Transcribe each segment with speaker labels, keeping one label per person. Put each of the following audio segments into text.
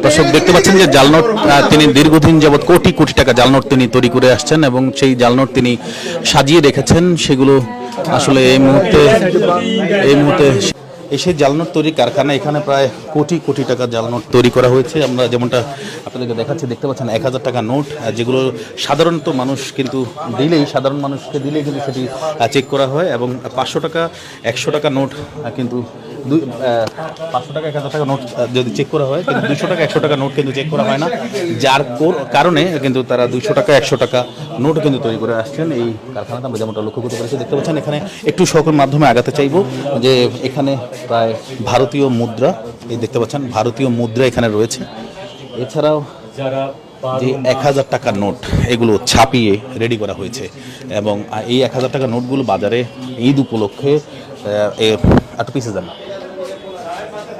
Speaker 1: দর্শক দেখতে পাচ্ছেন যে জাল নোট তিনি দীর্ঘদিন যাবৎ কোটি কোটি টাকা জাল নোট তিনি তৈরি করে আসছেন এবং সেই জাল নোট তিনি সাজিয়ে রেখেছেন। সেগুলো আসলে এই মুহূর্তে এই সেই জাল নোট তৈরি কারখানা, এখানে প্রায় কোটি কোটি টাকা জাল নোট তৈরি করা হয়েছে। আমরা যেমনটা আপনাদেরকে দেখাচ্ছি, দেখতে পাচ্ছেন 1000 টাকা নোট, যেগুলো সাধারণত মানুষ কিন্তু সাধারণ মানুষকে দিলেই কিন্তু সেটি চেক করা হয়। এবং 500 টাকা 100 টাকা নোট কিন্তু 500 টাকা 1000 টাকা নোট যদি চেক করা হয়, কিন্তু 200 টাকা 100 টাকা নোট কিন্তু চেক করা হয় না, যার কারণে কিন্তু তারা 200 টাকা 100 টাকা নোট কিন্তু তৈরি করে আসছেন এই কারখানাতে। আমরা যেমনটা লক্ষ্য করতে পেরেছি, দেখতে পাচ্ছেন এখানে একটু সকল মাধ্যমে আগাতে চাইব যে এখানে প্রায় ভারতীয় মুদ্রা, এই দেখতে পাচ্ছেন ভারতীয় মুদ্রা এখানে রয়েছে। এছাড়াও যে 1000 টাকার নোট এগুলো ছাপিয়ে রেডি করা হয়েছে এবং এই 1000 টাকার নোটগুলো বাজারে ঈদ উপলক্ষে একটু পিছিয়ে যান,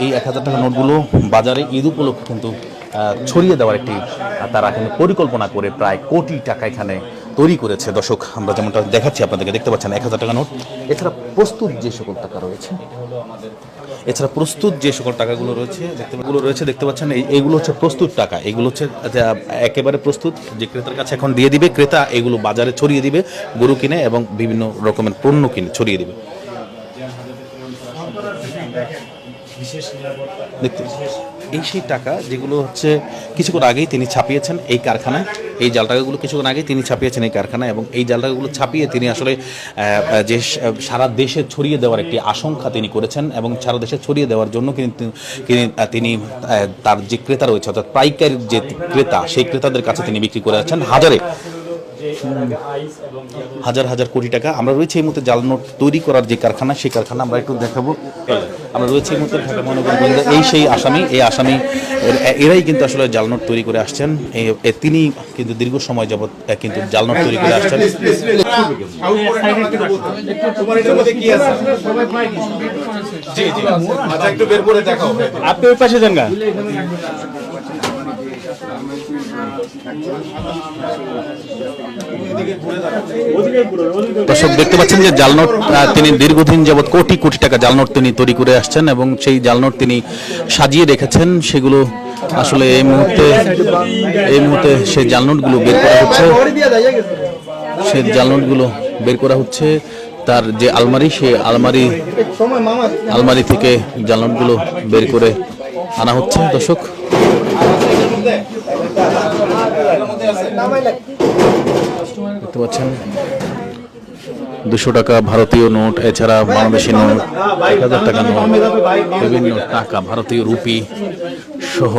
Speaker 1: এই 1000 টাকার নোটগুলো বাজারে ঈদ উপলক্ষে কিন্তু ছড়িয়ে দেওয়ার একটি তারা কিন্তু পরিকল্পনা করে প্রায় কোটি টাকা এখানে তৈরি করেছে। দর্শক আমরা যেমনটা দেখাচ্ছি আপনাদেরকে, দেখতে পাচ্ছেন 1000 টাকা নোট। এছাড়া প্রস্তুত যে সকল টাকা রয়েছে, এছাড়া প্রস্তুত যে সকল টাকাগুলো রয়েছে দেখতে পাচ্ছেন এইগুলো হচ্ছে প্রস্তুত টাকা। এগুলো হচ্ছে একেবারে প্রস্তুত, যে ক্রেতার কাছে এখন দিয়ে দিবে, ক্রেতা এগুলো বাজারে ছড়িয়ে দিবে, গরু কিনে এবং বিভিন্ন রকমের পণ্য কিনে ছড়িয়ে দিবে। দেখতে এই সেই টাকা যেগুলো হচ্ছে কিছুক্ষণ আগেই তিনি ছাপিয়েছেন এই কারখানায়, এই জাল টাকাগুলো কিছুক্ষণ আগেই তিনি ছাপিয়েছেন এই কারখানায় এবং এই জাল টাকাগুলো ছাপিয়ে তিনি আসলে যে সারা দেশে ছড়িয়ে দেওয়ার একটি আশঙ্কা তিনি করেছেন এবং সারা দেশে ছড়িয়ে দেওয়ার জন্য কিন্তু তিনি তার যে ক্রেতা রয়েছে, অর্থাৎ পাইকারির যে ক্রেতা, সেই ক্রেতাদের কাছে তিনি বিক্রি করে যাচ্ছেন হাজার হাজার কোটি টাকা। আমরা রয়েছে এই মুহূর্তে জাল নোট তৈরি করার যে কারখানা, সেই কারখানা আমরা একটু দেখাবো। আমরা রয়েছে এই মুহূর্তে ঢাকা মহানগর গোয়েন্দা, এই সেই আসামি, এই আসামি এরাই কিন্তু আসলে জাল নোট তৈরি করে আসছেন। তিনি কিন্তু দীর্ঘ সময় যাবৎ কিন্তু জাল নোট তৈরি করে আসছেন। আপনি ওই পাশে যান গা। দর্শক দেখতে পাচ্ছেন যে জাল নোট তিনি দীর্ঘদিন যাবৎ কোটি কোটি টাকা জাল নোট তিনি তৈরি করে আসছেন এবং সেই জাল নোট তিনি সাজিয়ে রেখেছেন। সেগুলো আসলে এই মুহূর্তে সেই জাল নোটগুলো বের করা হচ্ছে, সেই জাল নোটগুলো বের করা হচ্ছে। তার যে আলমারি, সেই আলমারি থেকে জাল নোটগুলো বের করে আনা হচ্ছে। দর্শক দেখতে পাচ্ছেন 200 টাকা ভারতীয় নোট, এছাড়া বাংলাদেশি নোট, 1000 টাকা নোট, বিভিন্ন টাকা, ভারতীয় রুপি সহ